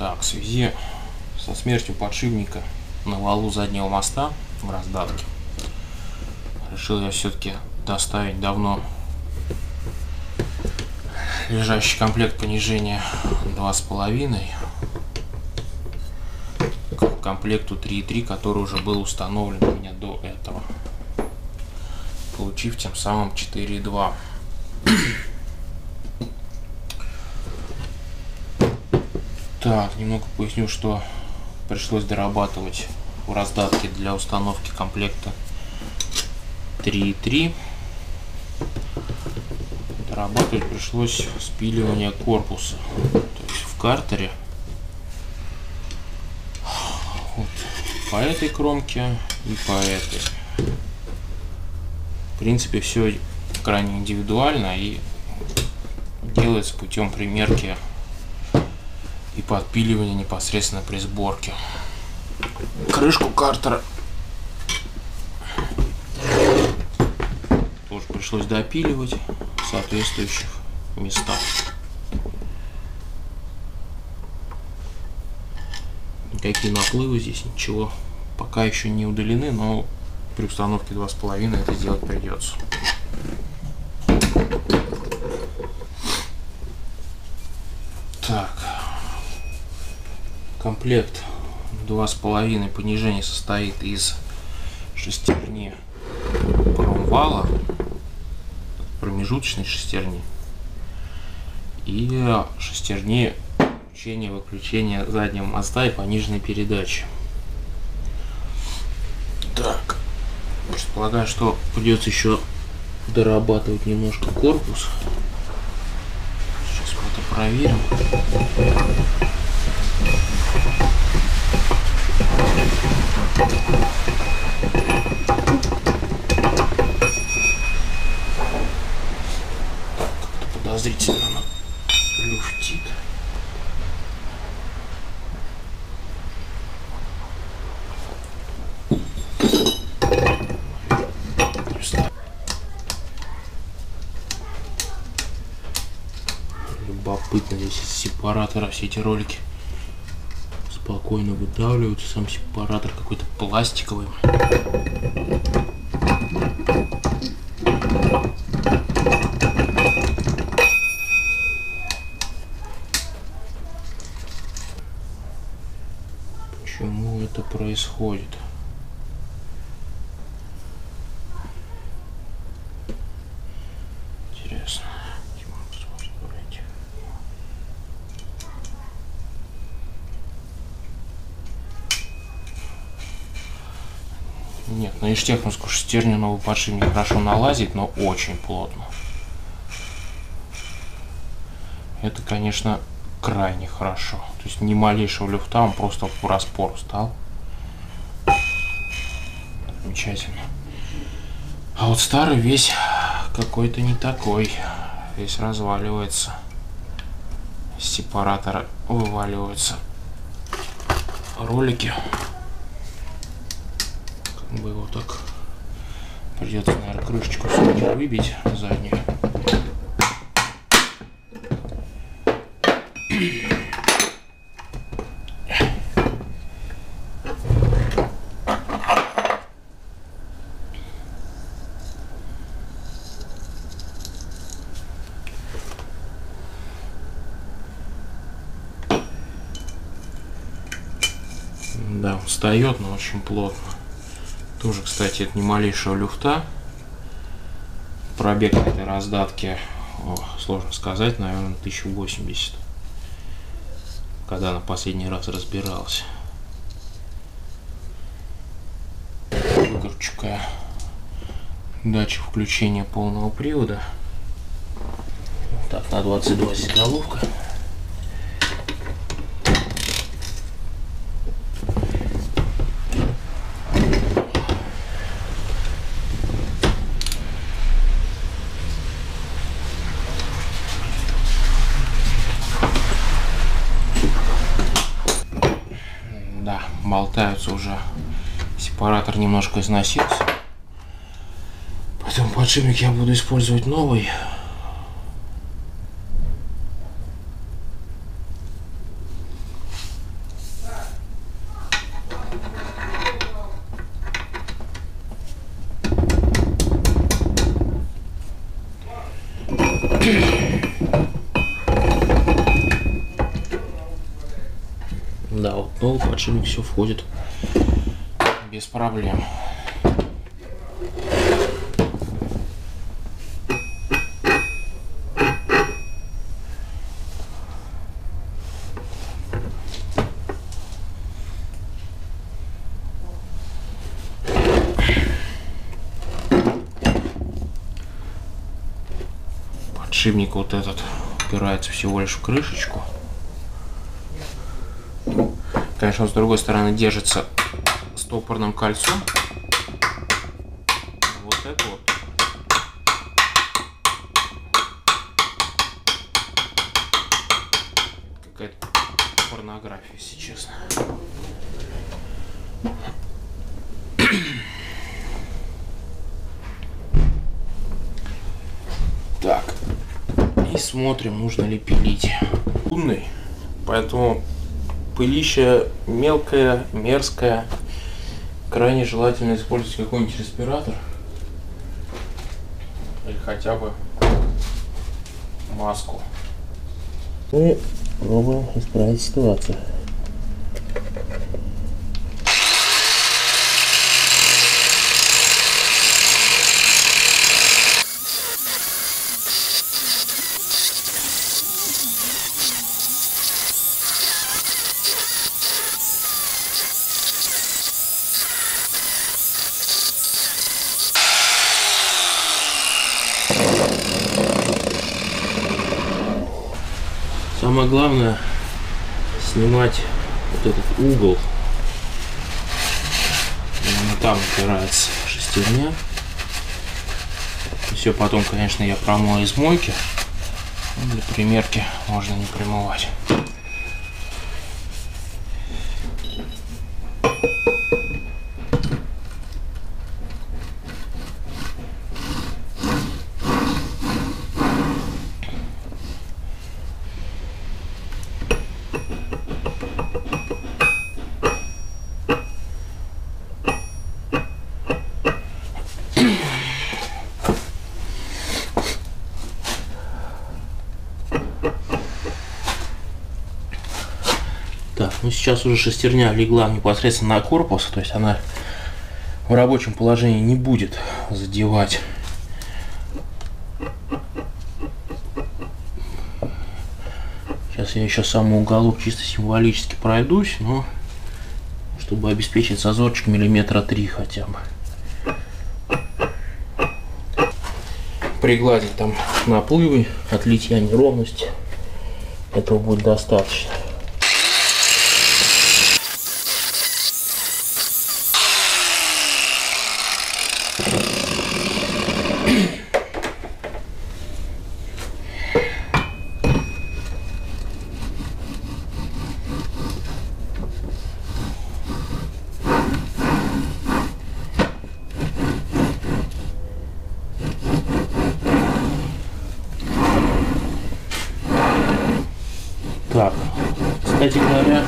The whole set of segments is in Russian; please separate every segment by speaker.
Speaker 1: Так, в связи со смертью подшипника на валу заднего моста в раздатке решил я все-таки доставить давно лежащий комплект понижения 2,5 к комплекту 3.3, который уже был установлен у меня до этого, получив тем самым 4.2. Так, немного поясню, что пришлось дорабатывать в раздатке для установки комплекта 3.3. Дорабатывать пришлось спиливание корпуса, то есть в картере вот по этой кромке и по этой. В принципе, все крайне индивидуально и делается путем примерки и подпиливания непосредственно при сборке. Крышку картера тоже пришлось допиливать в соответствующих местах. Никакие наплывы здесь, ничего пока еще не удалены, но при установке 2,5 это сделать придется. Так, комплект 2,5 понижения состоит из шестерни промвала, промежуточной шестерни и шестерни включения заднего моста и пониженной передачи. Так, предполагаю, что придется еще дорабатывать немножко корпус. Сейчас мы это проверим. Так, как-то подозрительно она люфтит. Любопытно, здесь из сепаратора все эти ролики спокойно выдавливаются. Сам сепаратор какой-то пластиковый. Почему это происходит? Интересно. Нет, на иштехновскую шестерню новый подшипник хорошо налазит, но очень плотно. Это, конечно, крайне хорошо. То есть ни малейшего люфта, он просто в распор стал. Замечательно. А вот старый весь какой-то не такой. Весь разваливается. Из сепаратора вываливаются ролики. Как бы его так придется, наверное, крышечку все-таки выбить заднюю. Да, он встает, но очень плотно. Тоже, кстати, это ни малейшего люфта. Пробег на этой раздатке, сложно сказать, наверное, 1080. Когда на последний раз разбирался. Выкручу-ка датчик включения полного привода. Так, на 22 здесь головка. Да, болтаются уже. Сепаратор немножко износился. Поэтому подшипник я буду использовать новый. Да, вот новый подшипник все входит без проблем. Подшипник вот этот упирается всего лишь в крышечку. Конечно, он с другой стороны держится стопорным кольцом. Вот это вот. Какая-то порнография, если честно. Так. И смотрим, нужно ли пилить. Умный, поэтому пылища мелкая, мерзкая. Крайне желательно использовать какой-нибудь респиратор. Или хотя бы маску. Мы пробуем исправить ситуацию. Самое главное снимать вот этот угол. Именно там упирается шестерня. Все потом, конечно, я промою из мойки. Для примерки можно не промывать. Так, ну сейчас уже шестерня легла непосредственно на корпус, то есть она в рабочем положении не будет задевать Сейчас я еще самый уголок чисто символически пройдусь, но чтобы обеспечить зазорчик миллиметра 3 хотя бы. Пригладить там наплывы, от литья неровности. Этого будет достаточно. Так, кстати говоря,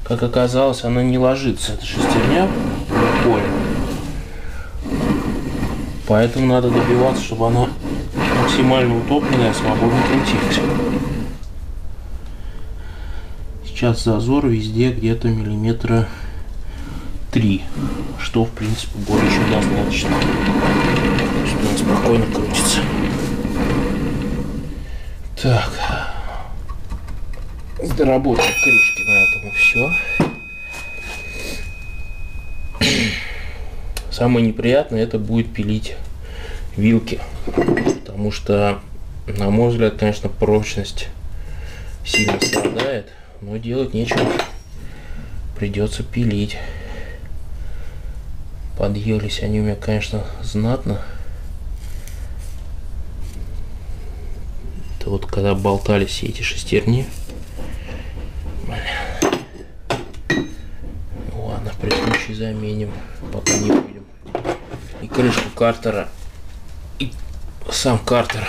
Speaker 1: как оказалось, она не ложится, эта шестерня в поле. Поэтому надо добиваться, чтобы она максимально утопленная, свободно крутилась. Сейчас зазор везде где-то миллиметра 3, что в принципе более чем достаточно, чтобы она спокойно крутится. Так. С доработкой крышки на этом все. Самое неприятное это будет пилить вилки, потому что, на мой взгляд, конечно, прочность сильно страдает, но делать нечего, придется пилить. Подъелись они у меня, конечно, знатно. Это вот когда болтались все эти шестерни. Ладно, при случае заменим, пока не будем. И крышку картера, и сам картер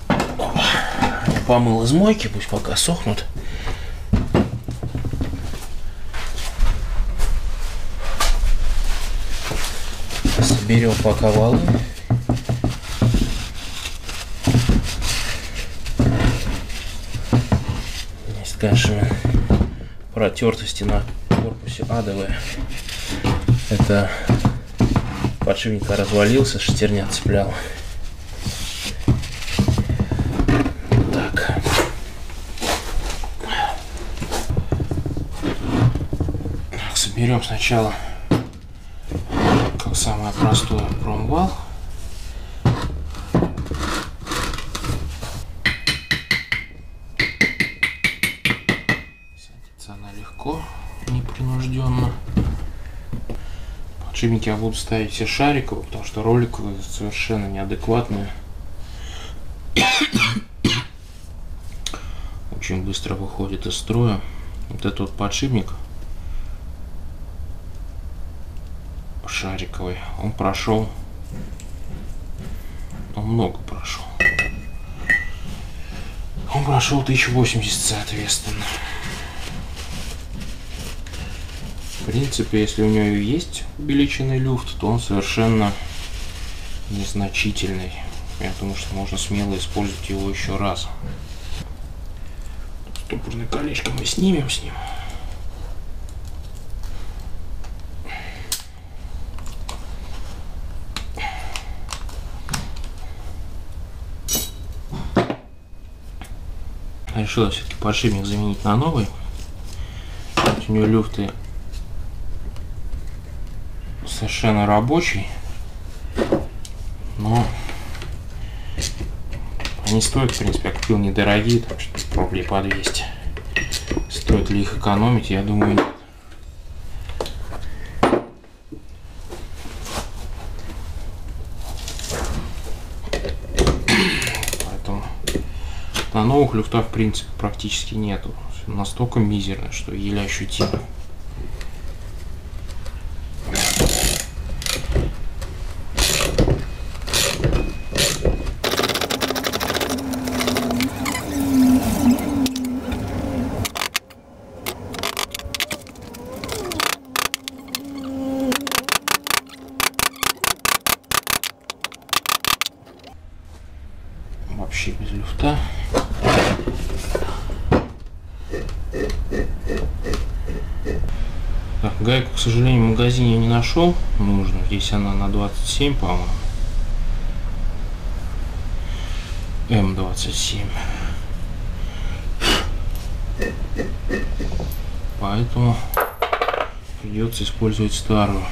Speaker 1: я помыл из мойки, пусть пока сохнут. Соберем пока валы. конечно, протертости на корпусе адовые. Это подшипник развалился, шестерня цеплял. Так. Соберем сначала, как самое простое, промвал. Садится она легко, непринужденно. Подшипники я буду ставить все шариковые, потому что роликовые совершенно неадекватные. Очень быстро выходит из строя. Вот этот вот подшипник шариковый, он прошел, он много прошел. Он прошел 1080, соответственно. В принципе, если у него есть увеличенный люфт, то он совершенно незначительный. Я думаю, что можно смело использовать его еще раз. Стопорное колечко мы снимем с ним. Решила все-таки подшипник заменить на новый. У него люфты совершенно рабочий, но они стоят, в принципе, я купил недорогие, там что-то рублей по 200. Стоит ли их экономить, я думаю, нет. Поэтому на новых люфтах, в принципе, практически нету. Настолько мизерно, что еле ощутимо. Вообще без люфта. Так, гайку, к сожалению, в магазине я не нашел. Нужно. Здесь она на 27, по-моему. М27. Поэтому придется использовать старую.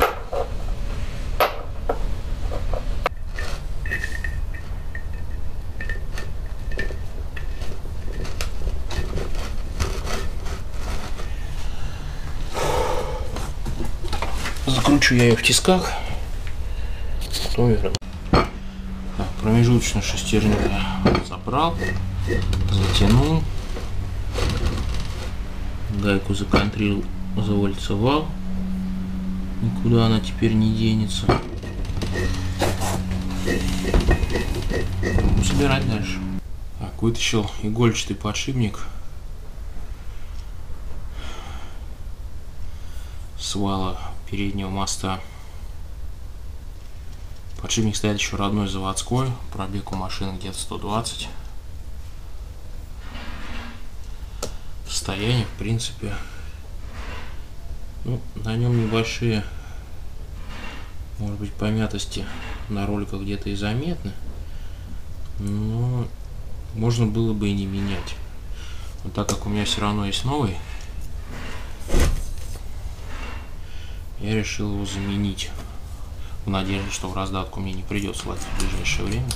Speaker 1: Закручу я ее в тисках, потом верну. Так, промежуточную шестерню я забрал, затянул, гайку законтрил, завальцевал, никуда она теперь не денется. Будем собирать дальше. Так, вытащил игольчатый подшипник с вала переднего моста. Подшипник стоит еще родной, заводской, пробег у машины где-то 120. Состояние, в принципе, ну, на нем небольшие, может быть, помятости на роликах где-то и заметны, но можно было бы и не менять. Но так как у меня все равно есть новый, я решил его заменить, в надежде, что в раздатку мне не придется лазить в ближайшее время.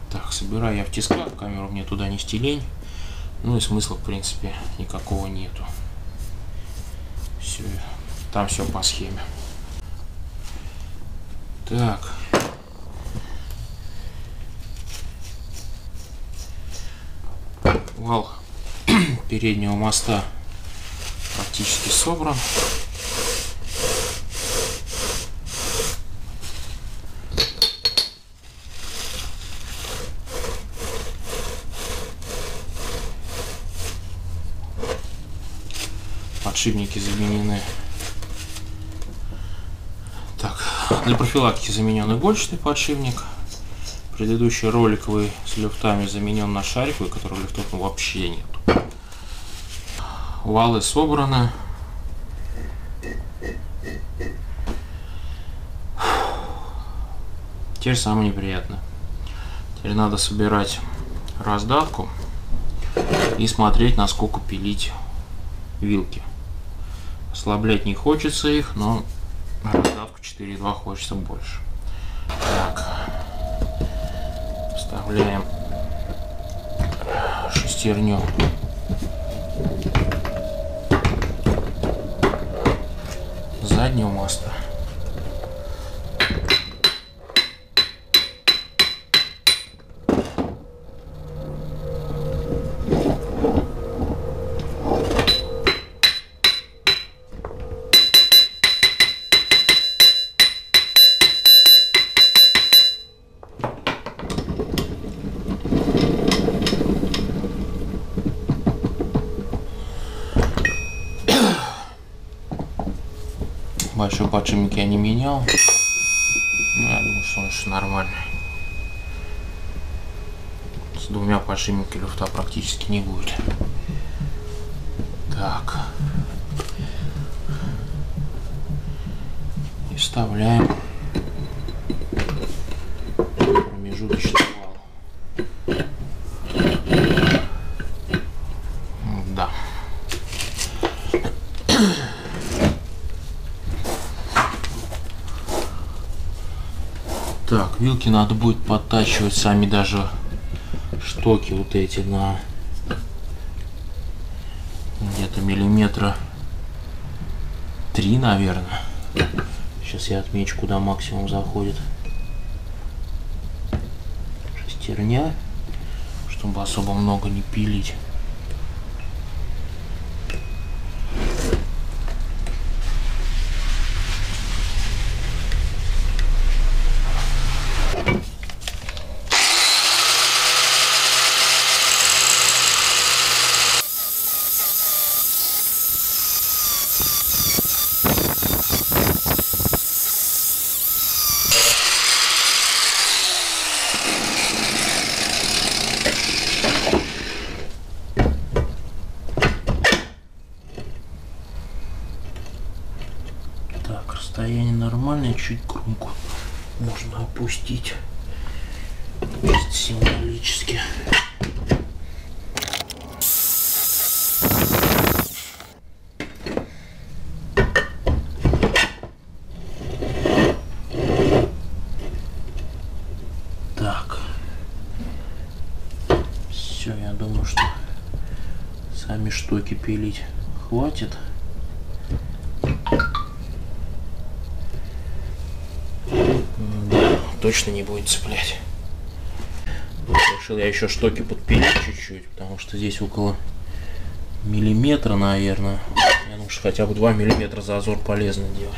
Speaker 1: Так, собираю я в тисках, камеру мне туда нести лень, ну и смысла, в принципе, никакого нету. Все, там все по схеме. Так. Вал переднего моста практически собран. Подшипники заменены. Так, Для профилактики заменен игольчатый подшипник. Предыдущий роликовый с люфтами заменен на шариковый, которого люфтов вообще нет. Валы собраны. Теперь самое неприятное. Теперь надо собирать раздатку и смотреть, насколько пилить вилки. Ослаблять не хочется их, но раздатку 4,2 хочется больше. Так. Вставляем шестерню заднего моста. Большой подшипник я не менял. Ну, я думаю, что он еще нормальный. С двумя подшипниками люфта практически не будет. Так. И вставляем промежуточный вал. Да. Так, вилки надо будет подтачивать сами даже штоки вот эти на где-то миллиметра 3, наверное. Сейчас я отмечу, куда максимум заходит шестерня, чтобы особо много не пилить. Расстояние нормальное, чуть кромку можно опустить чисто символически. Так, все, я думаю, что сами штоки пилить хватит. Точно не будет цеплять. Решил я еще штоки подпилить чуть-чуть, потому что здесь около миллиметра, наверное. Я думаю, что хотя бы 2 миллиметра зазор полезно делать.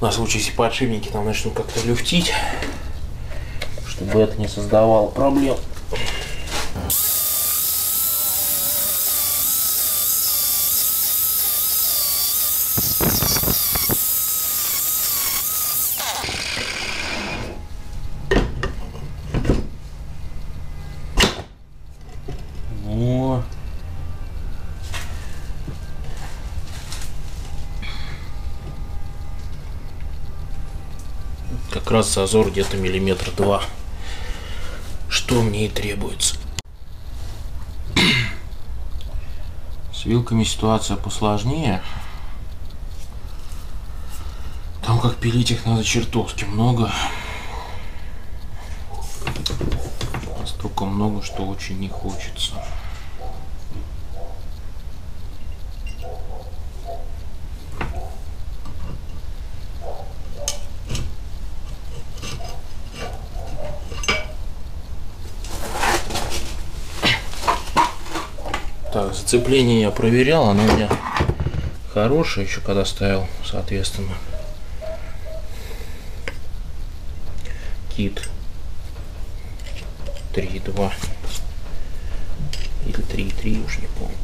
Speaker 1: На случай, если подшипники там начнут как-то люфтить, чтобы это не создавало проблем. Как раз зазор где-то миллиметра 2, что мне и требуется. С вилками ситуация посложнее. Там как пилить их надо чертовски много. Настолько много, что очень не хочется. Так, зацепление я проверял, оно у меня хорошее, еще когда ставил, соответственно, кит 3.2 или 3.3, уж не помню.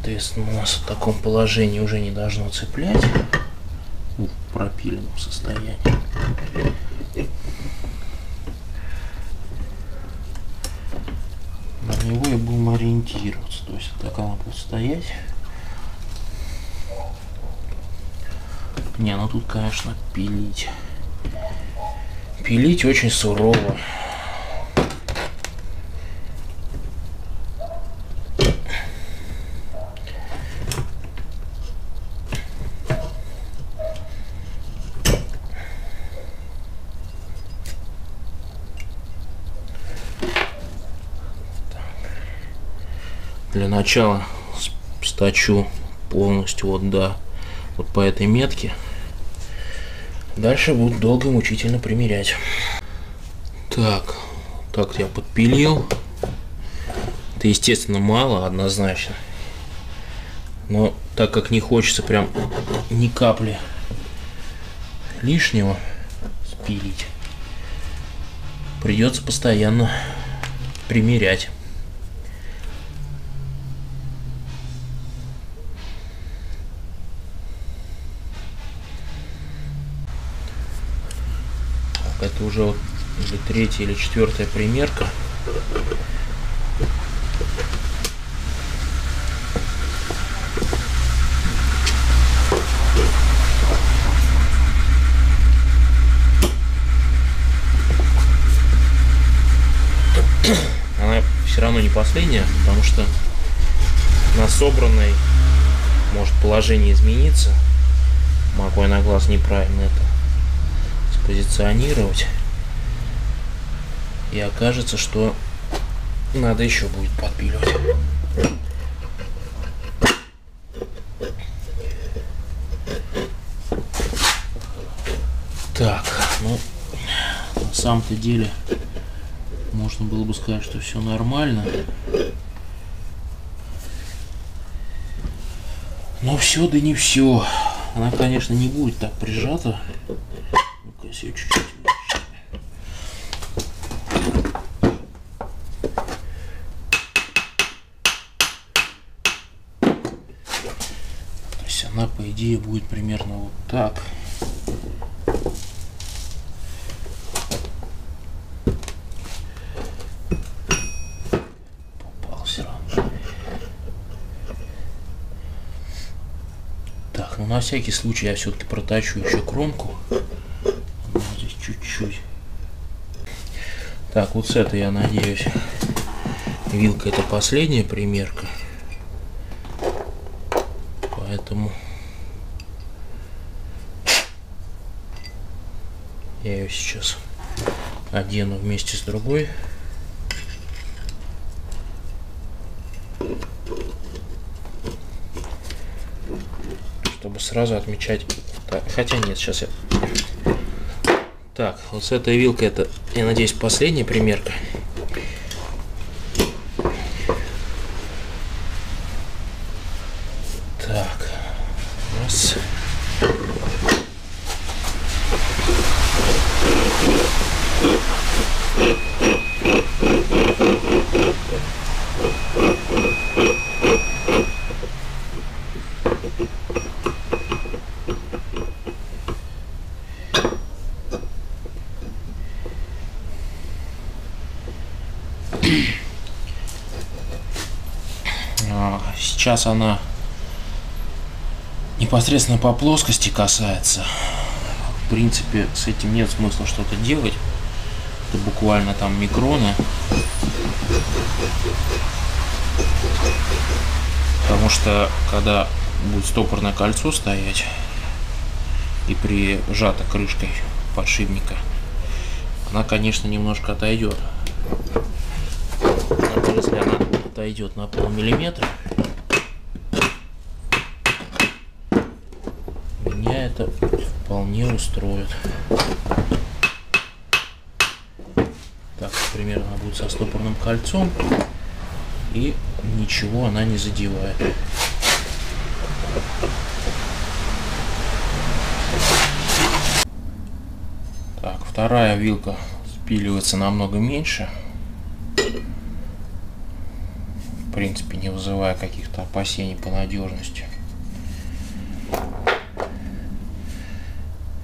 Speaker 1: соответственно, у нас в таком положении уже не должно цеплять. В пропиленном состоянии. На него и будем ориентироваться. То есть так она будет стоять. Не, ну тут, конечно, пилить. Пилить очень сурово. Для начала сточу полностью вот по этой метке. Дальше буду долго и мучительно примерять. Так я подпилил. Это, естественно, мало, однозначно. Но так как не хочется прям ни капли лишнего спилить, придется постоянно примерять. Это уже вот или третья или четвертая примерка. Она все равно не последняя, потому что на собранной может положение измениться. Могу я на глаз неправильно это позиционировать, и окажется, что надо еще будет подпиливать. Так, ну на самом-то деле можно было бы сказать, что все нормально, но все да не все. Она, конечно, не будет так прижата. Ну-ка, все чуть-чуть. То есть она, по идее, будет примерно вот так. Попался. Так, ну на всякий случай я все-таки проточу еще кромку. Вот здесь чуть-чуть. Так, вот с этой, я надеюсь, вилка — это последняя примерка. Поэтому я ее сейчас одену вместе с другой. Чтобы сразу отмечать. Так, хотя нет, сейчас я... Так, вот с этой вилкой это, я надеюсь, последняя примерка. Так, раз. Сейчас она непосредственно по плоскости касается. В принципе, с этим нет смысла что-то делать. Это буквально там микроны. Потому что когда будет стопорное кольцо стоять и прижата крышкой подшипника, она, конечно, немножко отойдет. Но если она отойдет на полмиллиметра, меня это вполне устроит. Так, примерно она будет со стопорным кольцом, и ничего она не задевает. Так, вторая вилка спиливается намного меньше. В принципе, не вызывая каких-то опасений по надежности.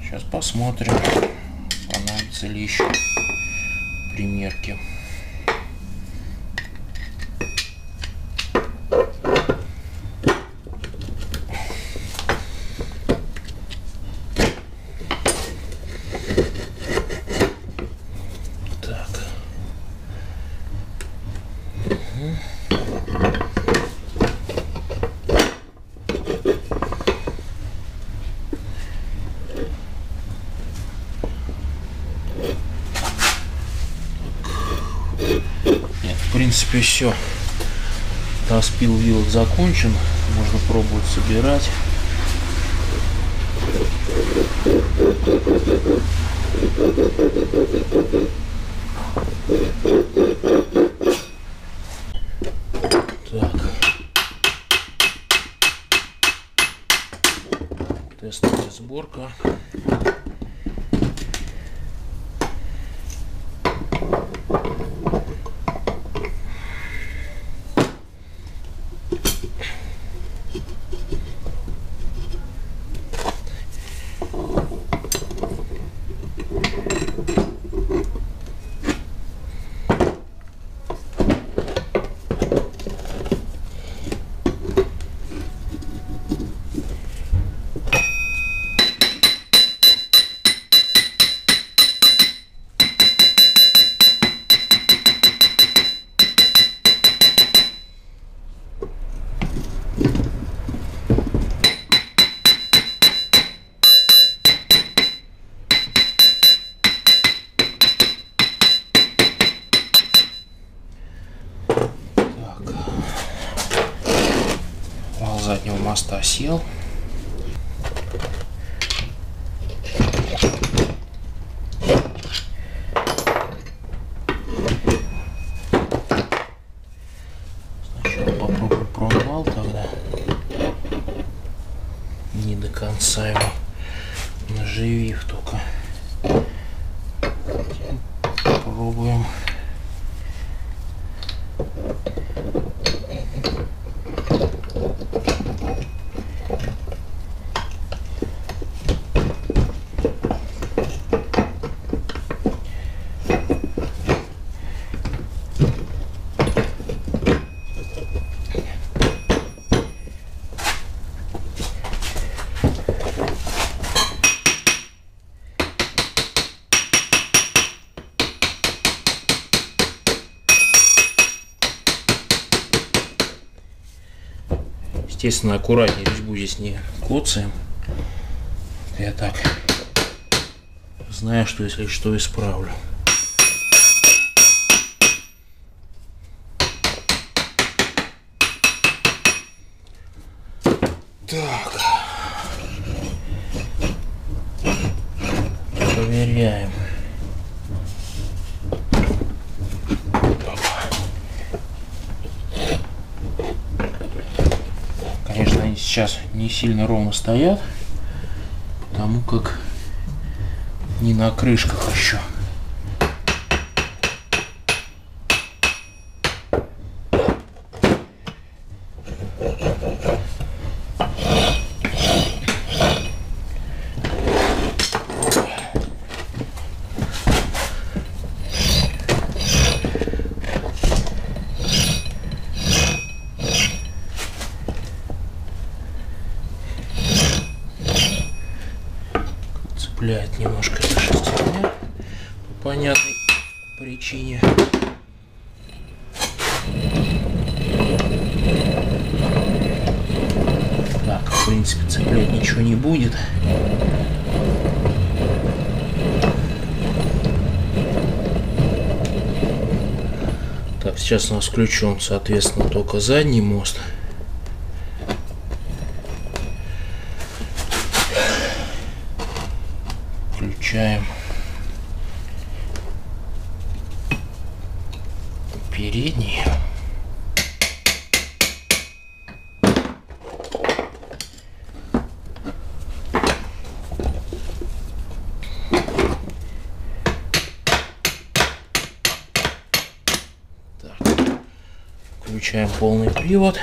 Speaker 1: Сейчас посмотрим, понадобится ли еще примерки. В принципе, все. Распил вилок закончен. Можно пробовать собирать. Так. Тестовая сборка. Вал заднего моста сел. Сначала попробую промывал тогда. Не до конца его наживив только. Попробуем. Естественно, аккуратнее, резьбу здесь не коцаем. Я так знаю, что если что, исправлю. Так. Проверяем. Конечно, они сейчас не сильно ровно стоят, потому как не на крышках еще. Цепляет немножко эта шестерня по понятной причине. Так, в принципе, цеплять ничего не будет. Так, сейчас у нас включен, соответственно, только задний мост. Включаем передний. Так, Включаем полный привод.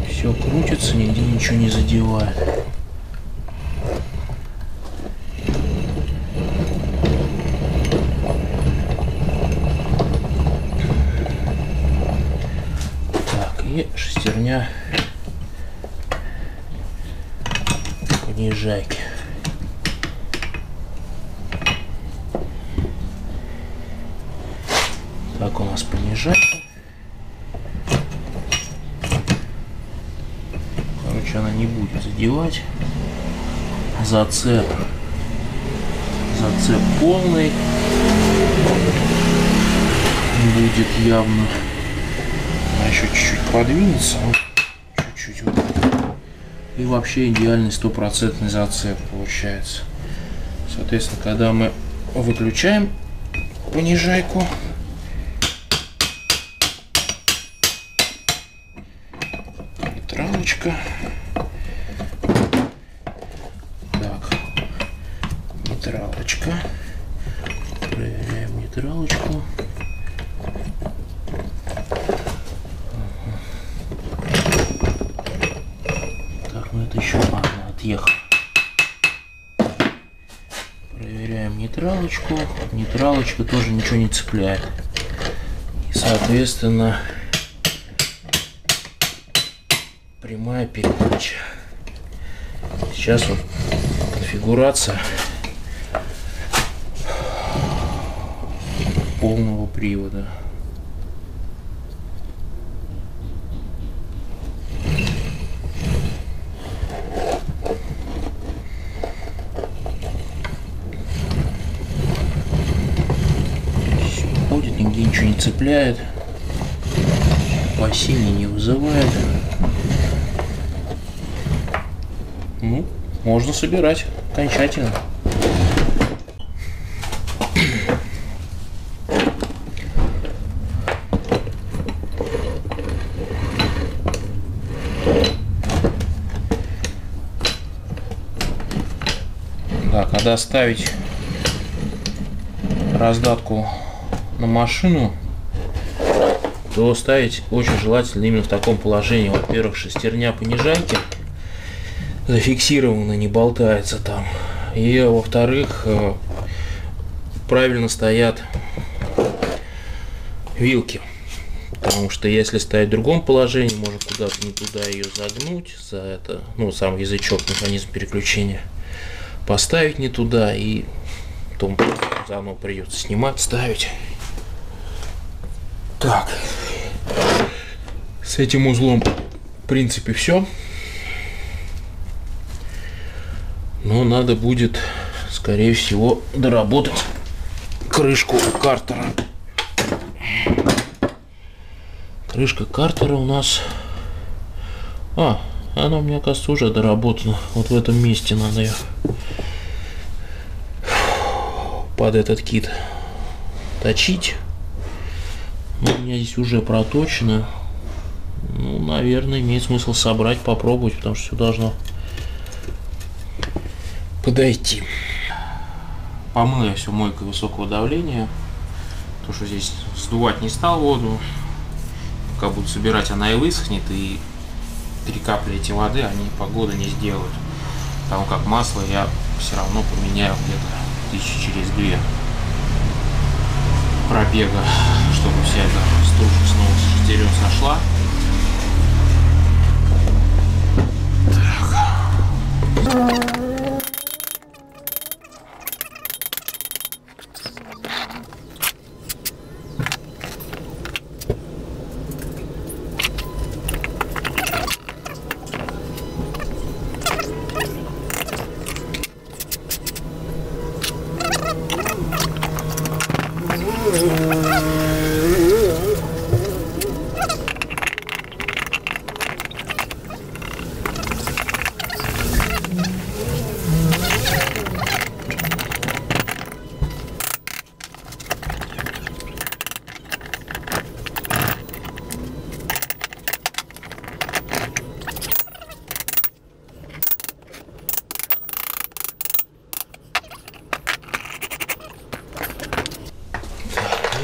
Speaker 1: Все крутится, нигде ничего не задевает. Так, и шестерня понижайки. Так, у нас понижайка. Короче, она не будет задевать. Зацеп полный будет явно. Она еще чуть-чуть подвинется. Чуть-чуть вот. И вообще идеальный стопроцентный зацеп получается. Соответственно, когда мы выключаем понижайку, нейтралочка. Так, нейтралочка. Проверяем нейтралочку. Так, ну это еще она отъехала. Проверяем нейтралочку. Нейтралочка тоже ничего не цепляет. И, соответственно, прямая передача. Сейчас вот конфигурация полного привода. Все ходит, нигде ничего не цепляет, опасений не вызывает. Ну, можно собирать окончательно. Да, когда ставить раздатку на машину, то ставить очень желательно именно в таком положении. Во-первых, шестерня понижайки зафиксирована, не болтается там. И во-вторых, правильно стоят вилки. Потому что если ставить в другом положении, можно куда-то не туда ее загнуть за это, ну, сам язычок, механизм переключения, поставить не туда, и потом заново придется снимать, ставить. Так, с этим узлом в принципе все. Но надо будет, скорее всего, доработать крышку картера. Крышка картера у нас... она у меня, оказывается, уже доработана. Вот в этом месте надо ее под этот кит точить. Но у меня здесь уже проточено. Ну, наверное, имеет смысл собрать, попробовать, потому что все должно подойти. Помыл я все мойкой высокого давления. То, что здесь сдувать не стал воду. Пока буду собирать, она и высохнет, и 3 капли эти воды они погоды не сделают. Потому как масло я все равно поменяю где-то 1000 через 2 пробега, чтобы вся эта стружка снова с шестерен сошла. Так.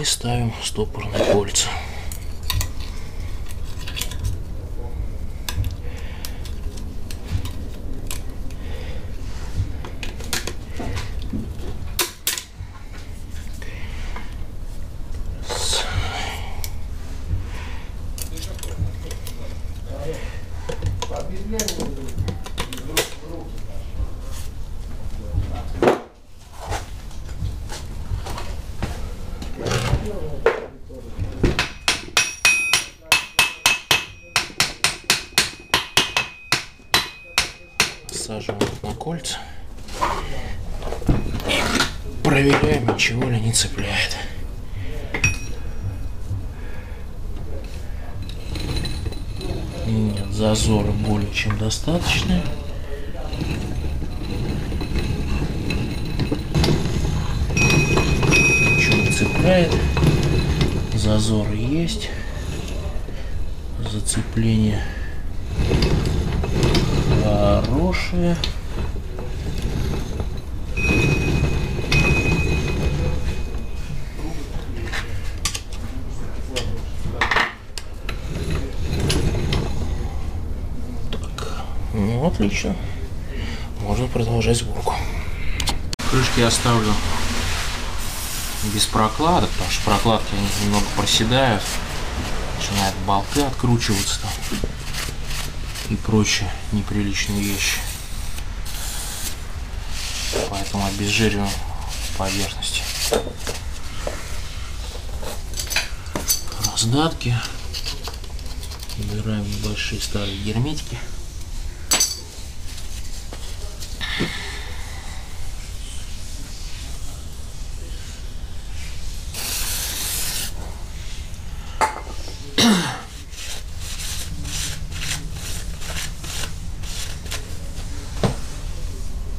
Speaker 1: ставим стопорные кольца. Саживаем на кольца и проверяем, ничего ли не цепляет. Нет, зазора более чем достаточно. Ничего не цепляет. Зазор есть. Зацепление хорошие. Так, ну отлично. Можно продолжать сборку. Крышки я оставлю без прокладок, потому что прокладки они немного проседают. Начинают болты откручиваться там и прочие неприличные вещи. Поэтому обезжириваем поверхности. Раздатки. Убираем небольшие старые герметики.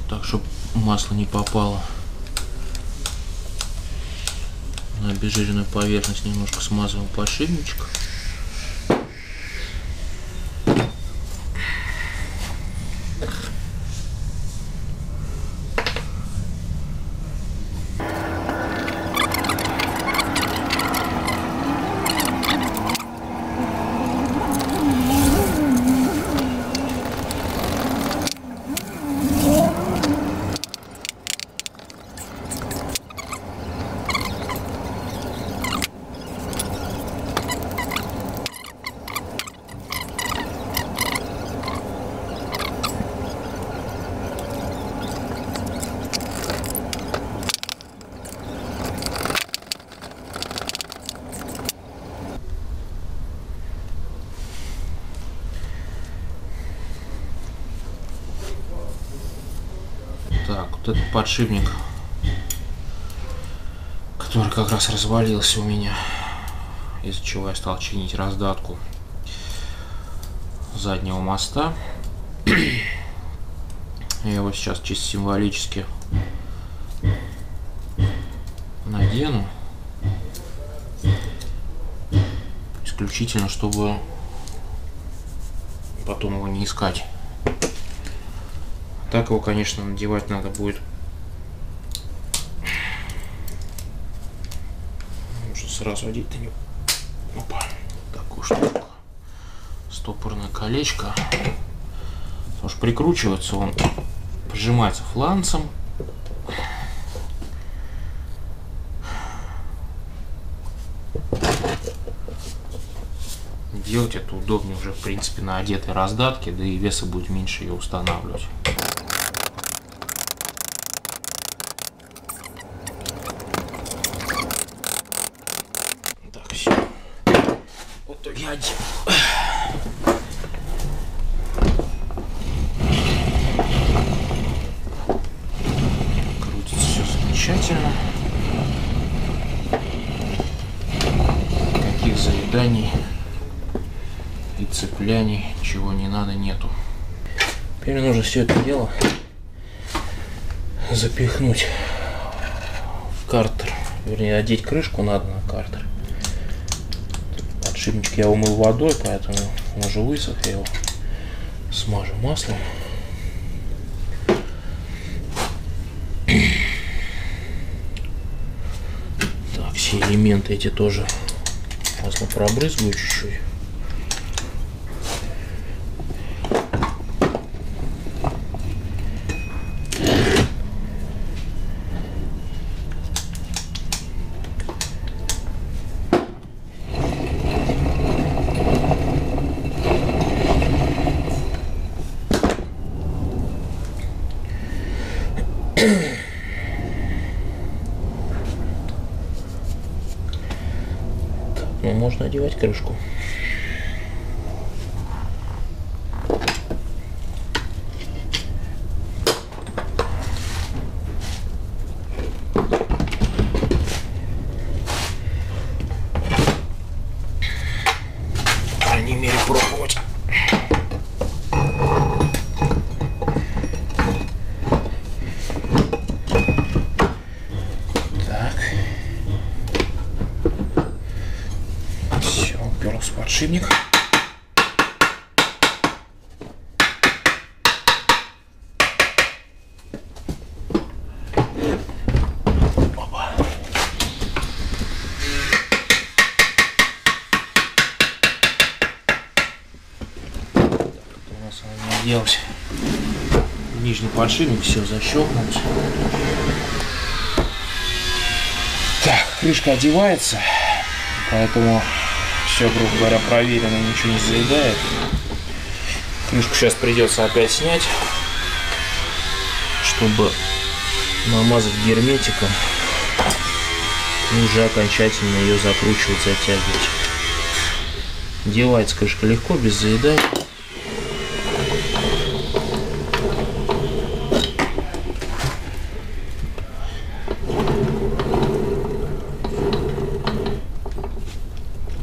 Speaker 1: Так, чтобы масло не попало на обезжиренную поверхность, немножко смазываем подшипничек. Так, вот этот подшипник, который как раз развалился у меня, из-за чего я стал чинить раздатку заднего моста. Я его сейчас чисто символически надену, исключительно чтобы потом его не искать. Так его, конечно, надевать надо будет уже сразу одеть на него. Опа, такую штуку. Стопорное колечко. Потому что прикручивается он, прижимается фланцем. Делать это удобнее уже, в принципе, на одетой раздатке, да и веса будет меньше ее устанавливать. Так, все. Вот то я одел. Крутится все замечательно. Никаких заеданий и цепляний, чего не надо, нету. Теперь нужно все это дело запихнуть в картер, вернее, одеть крышку надо на картер. Подшипничек я умыл водой, поэтому он уже высох, я его смажу маслом. Так, сидим. элементы эти тоже маслом пробрызгаю чуть-чуть. Ну, можно одевать крышку. По крайней мере, пробовать. Подшипник. Опа. Так, у нас она не делась. Нижний подшипник, все защелкнулся. Так, крышка одевается, поэтому все, грубо говоря, проверено, ничего не заедает. Крышку сейчас придется опять снять, чтобы намазать герметиком и уже окончательно ее закручивать, затягивать. Девается крышка легко, без заедания.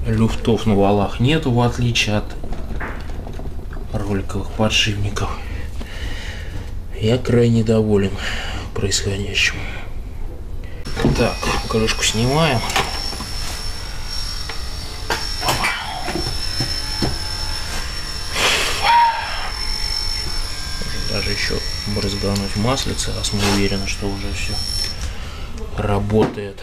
Speaker 1: Люфтов на валах нету, в отличие от роликовых подшипников. Я крайне доволен происходящим. Так, крышку снимаем. Можно даже еще брызгануть маслице, раз мы уверены, что уже все работает.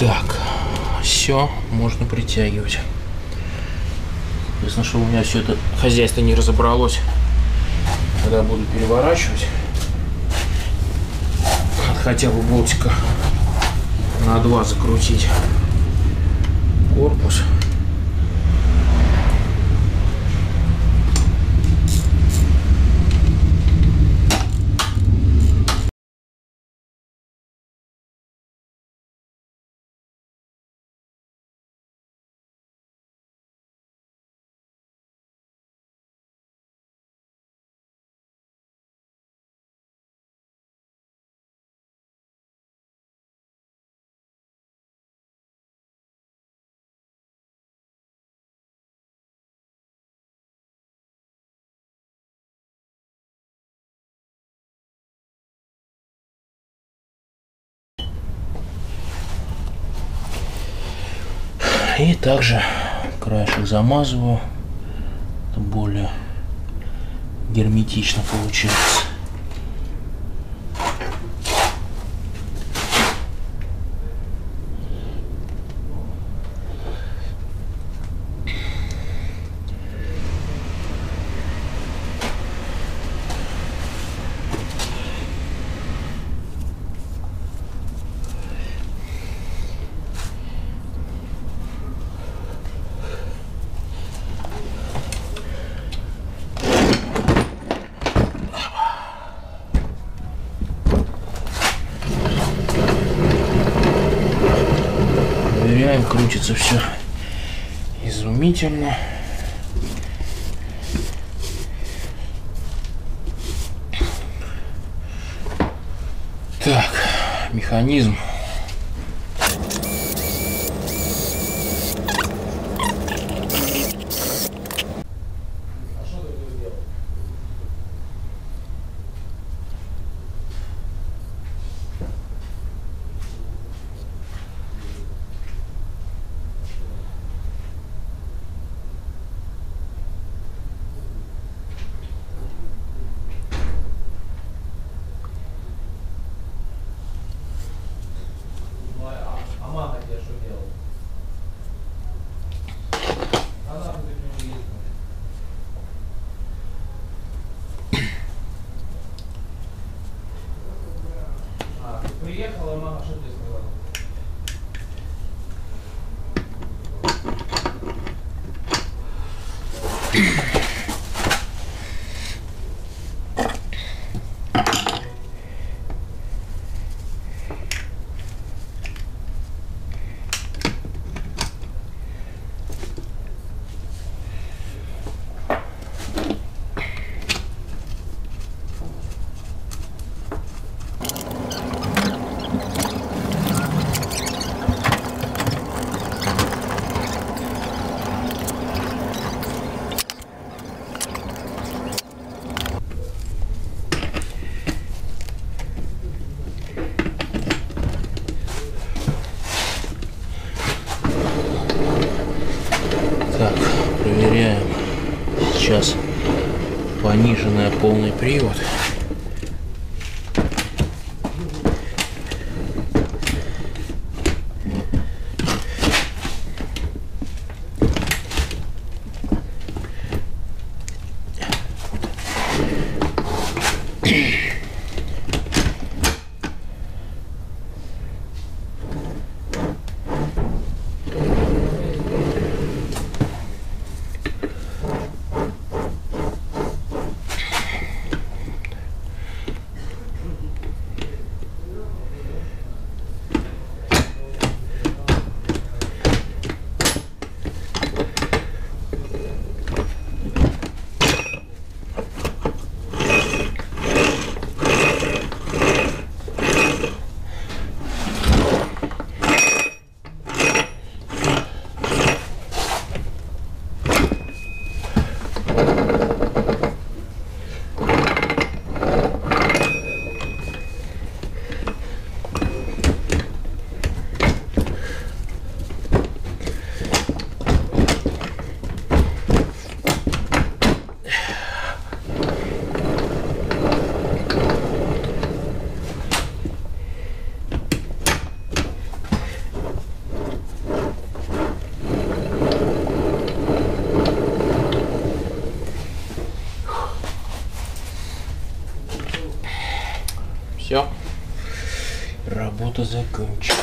Speaker 1: Так, все, можно притягивать. Ясно, что у меня все это хозяйство не разобралось, когда буду переворачивать. Хотя бы болтика на 2 закрутить корпус. И также краешек замазываю, это более герметично получается. крутится все изумительно. Так, механизм.
Speaker 2: А мама тебе что делала? Она тут не уедет. А, ты приехала, мама, что тебе сказала?
Speaker 1: Так, проверяем. Сейчас пониженный полный привод. Все, работа закончена.